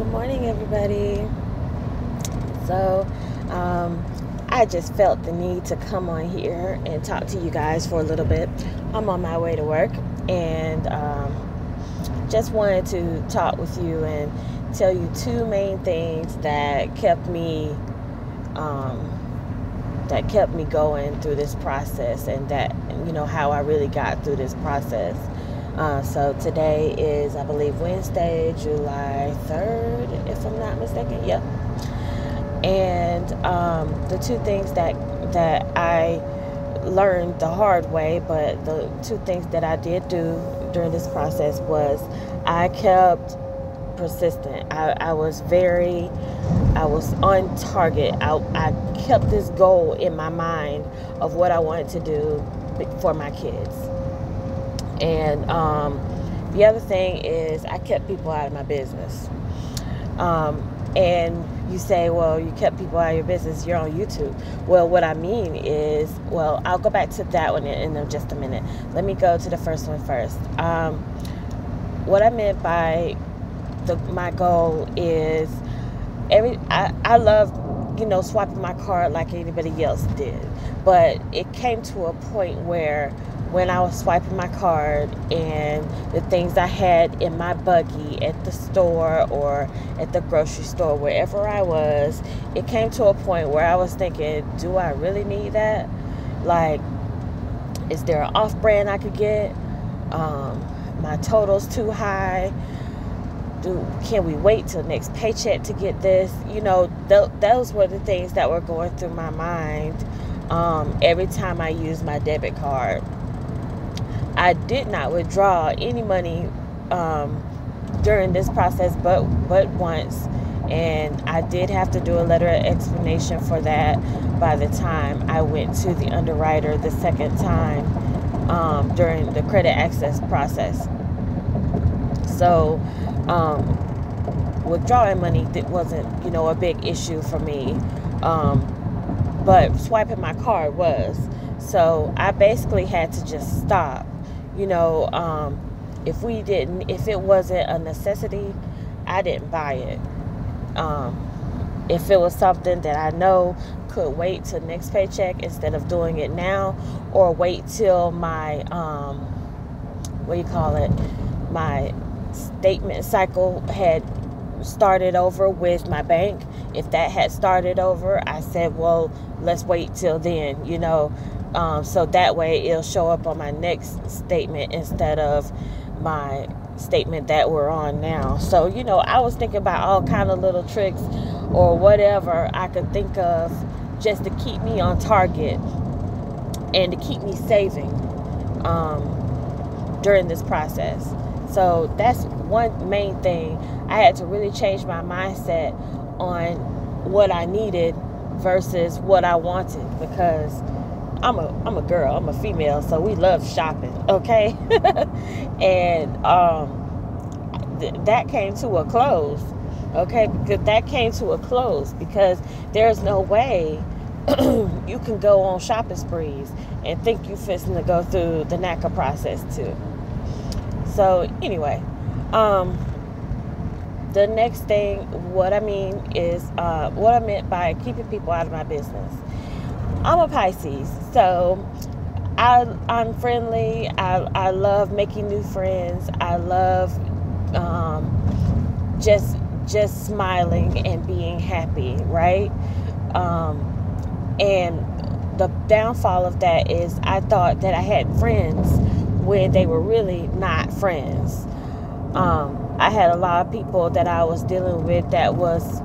Good morning, everybody. So, I just felt the need to come on here and talk to you guys for a little bit. I'm on my way to work, and just wanted to talk with you and tell you two main things that kept me going through this process, and that, how I really got through this process. So today is, I believe, Wednesday, July 3rd, if I'm not mistaken. Yep. And the two things that I learned the hard way, but the two things that I did do during this process was I kept persistent. I was on target. I kept this goal in my mind of what I wanted to do for my kids. And the other thing is I kept people out of my business. And you say, well, you kept people out of your business, you're on YouTube. Well, what I mean is, I'll go back to that one in just a minute. Let me go to the first one first. What I meant by my goal is I love, swiping my card like anybody else did. But it came to a point where when I was swiping my card and the things I had in my buggy at the store or at the grocery store, wherever I was, it came to a point where I was thinking, do I really need that? Like, is there an off-brand I could get? My total's too high. Can we wait till next paycheck to get this? Those were the things that were going through my mind every time I used my debit card. I did not withdraw any money during this process but once, and I did have to do a letter of explanation for that by the time I went to the underwriter the second time during the credit access process. So withdrawing money wasn't a big issue for me, but swiping my card was. So I basically had to just stop. If it wasn't a necessity, I didn't buy it. If it was something that I know could wait till next paycheck instead of doing it now, or wait till my my statement cycle had started over with my bank. If that had started over, I said, well, let's wait till then, so that way it'll show up on my next statement instead of my statement that we're on now. So, I was thinking about all kind of little tricks or whatever I could think of just to keep me on target and to keep me saving during this process. So that's one main thing. I had to really change my mindset on what I needed versus what I wanted, because I'm a girl, I'm a female, so we love shopping, okay? And that came to a close, okay? Because there's no way you can go on shopping sprees and think you're fixing to go through the NACA process too. So anyway, the next thing, what I meant by keeping people out of my business. I'm a Pisces, so I'm friendly. I love making new friends. I love just smiling and being happy, right? And the downfall of that is I thought that I had friends when they were really not friends. I had a lot of people that I was dealing with that was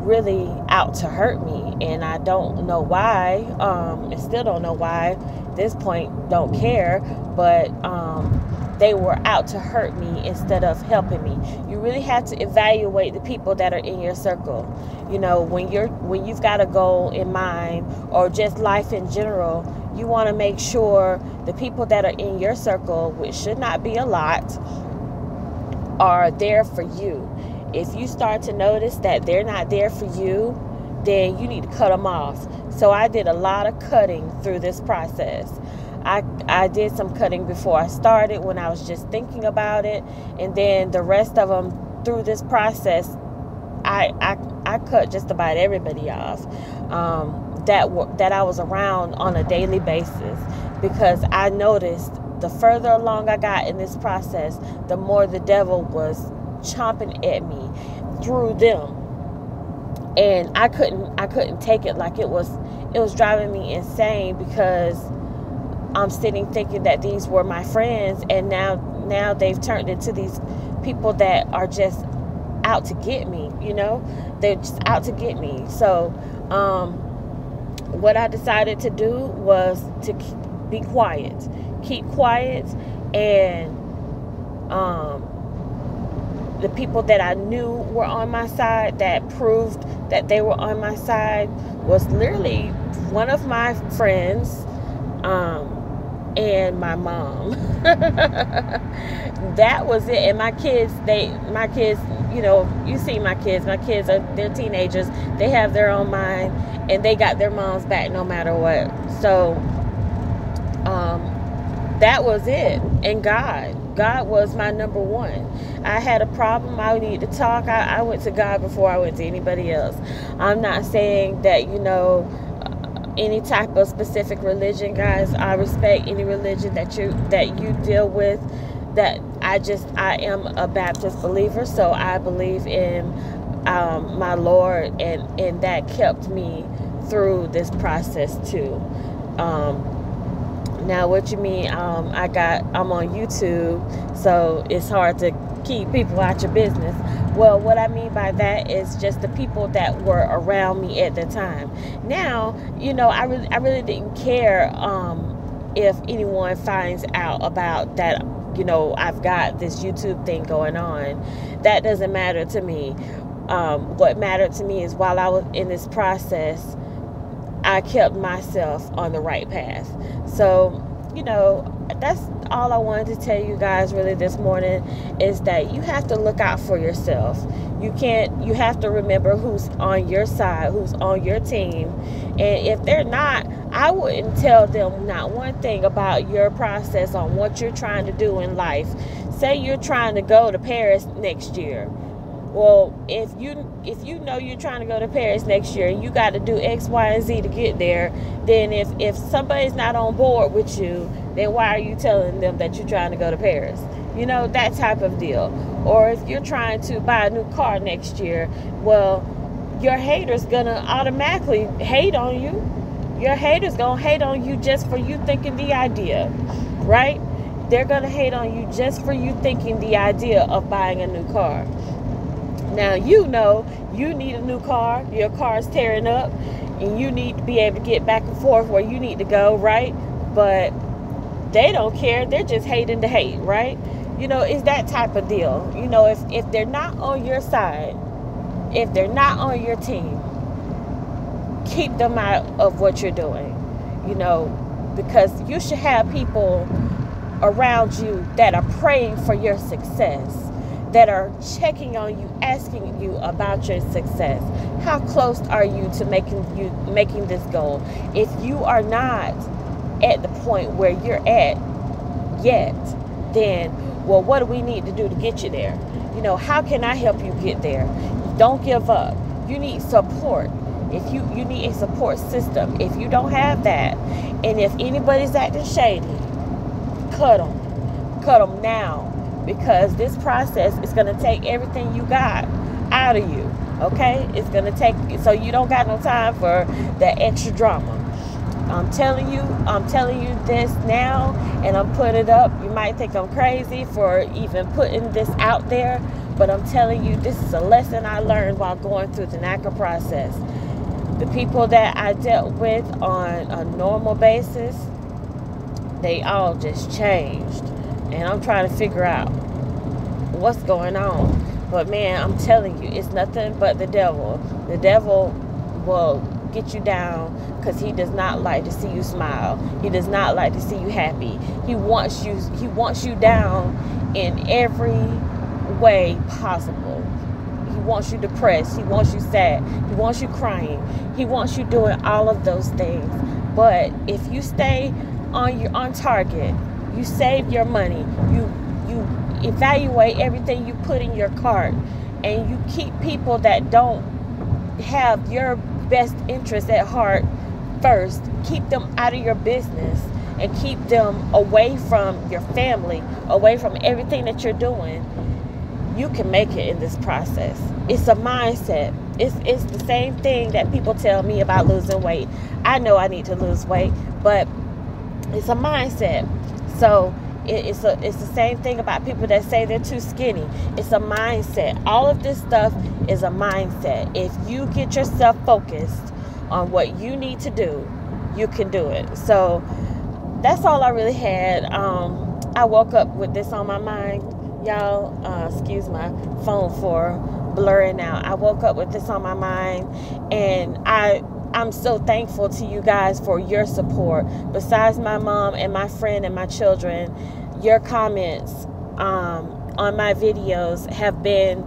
really out to hurt me, and I don't know why. I still don't know why. At this point, don't care. But they were out to hurt me instead of helping me. You really have to evaluate the people that are in your circle. When you've got a goal in mind, or just life in general, you want to make sure the people that are in your circle, which should not be a lot, are there for you. If you start to notice that they're not there for you, then you need to cut them off. So I did a lot of cutting through this process. I did some cutting before I started, when I was just thinking about it, and then the rest of them through this process I cut just about everybody off that I was around on a daily basis, because I noticed the further along I got in this process, the more the devil was chomping at me through them. And I couldn't take it. Like, it was driving me insane, because I'm sitting thinking that these were my friends, and now they've turned into these people that are just out to get me, they're just out to get me. So what I decided to do was to be quiet, keep quiet, and the people that I knew were on my side, that proved that they were on my side, was literally one of my friends and my mom. That was it. And my kids, you see my kids. My kids they're teenagers. They have their own mind, and they got their moms back no matter what. So that was it. And God was my number one. I had a problem. I needed to talk. I went to God before I went to anybody else. I'm not saying that, any type of specific religion, guys. I respect any religion that you deal with. That I am a Baptist believer, so I believe in my Lord, and that kept me through this process too. Now, what you mean? I'm on YouTube, so it's hard to keep people out your business. Well, what I mean by that is just the people that were around me at the time. Now, I really didn't care if anyone finds out about that. I've got this YouTube thing going on. That doesn't matter to me. What mattered to me is, while I was in this process, I kept myself on the right path. So, that's all I wanted to tell you guys really this morning, is that you have to look out for yourself. You have to remember who's on your side, who's on your team. And if they're not, I wouldn't tell them not one thing about your process on what you're trying to do in life. Say you're trying to go to Paris next year. Well, if you know you're trying to go to Paris next year and you got to do X, Y, and Z to get there, then if somebody's not on board with you, then why are you telling them that you're trying to go to Paris? That type of deal. Or if you're trying to buy a new car next year, well, your haters gonna automatically hate on you. Your haters gonna hate on you just for you thinking the idea, right? They're gonna hate on you just for you thinking the idea of buying a new car. Now, you need a new car. Your car's tearing up, and you need to be able to get back and forth where you need to go, right? But they don't care. They're just hating to hate, right? It's that type of deal. If they're not on your side, if they're not on your team, keep them out of what you're doing, because you should have people around you that are praying for your success, that are checking on you, asking you about your success. How close are you to making this goal? If you are not at the point where you're at yet, then, well, what do we need to do to get you there? How can I help you get there? Don't give up. You need support. If you need a support system. If you don't have that, and if anybody's acting shady, cut them now. Because this process is going to take everything you got out of you, okay? It's going to take, so you don't got no time for that extra drama. I'm telling you this now, and I'm putting it up. You might think I'm crazy for even putting this out there, but I'm telling you, this is a lesson I learned while going through the NACA process. The people that I dealt with on a normal basis, they all just changed. And I'm trying to figure out what's going on. But man, I'm telling you, it's nothing but the devil. The devil will get you down, because he does not like to see you smile. He does not like to see you happy. He wants you down in every way possible. He wants you depressed. He wants you sad. He wants you crying. He wants you doing all of those things. But if you stay on target, you save your money, you evaluate everything you put in your cart, and you keep people that don't have your best interest at heart first, keep them out of your business and keep them away from your family, away from everything that you're doing, you can make it in this process. It's a mindset. It's the same thing that people tell me about losing weight. I know I need to lose weight, but it's a mindset. So it's the same thing about people that say they're too skinny. It's a mindset. All of this stuff is a mindset. If you get yourself focused on what you need to do, you can do it. So that's all I really had. I woke up with this on my mind, y'all. Excuse my phone for blurring out. I woke up with this on my mind, and I'm so thankful to you guys for your support. Besides my mom and my friend and my children, your comments on my videos have been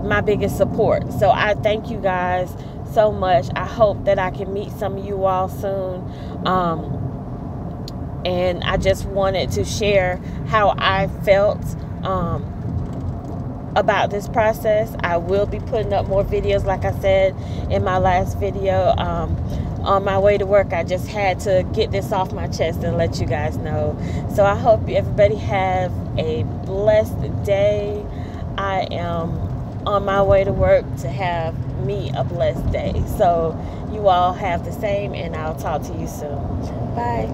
my biggest support. So I thank you guys so much. I hope that I can meet some of you all soon. And I just wanted to share how I felt about this process. I will be putting up more videos, like I said in my last video. On my way to work, I just had to get this off my chest and let you guys know. So I hope everybody have a blessed day. I am on my way to work to have me a blessed day. So you all have the same, and I'll talk to you soon. Bye.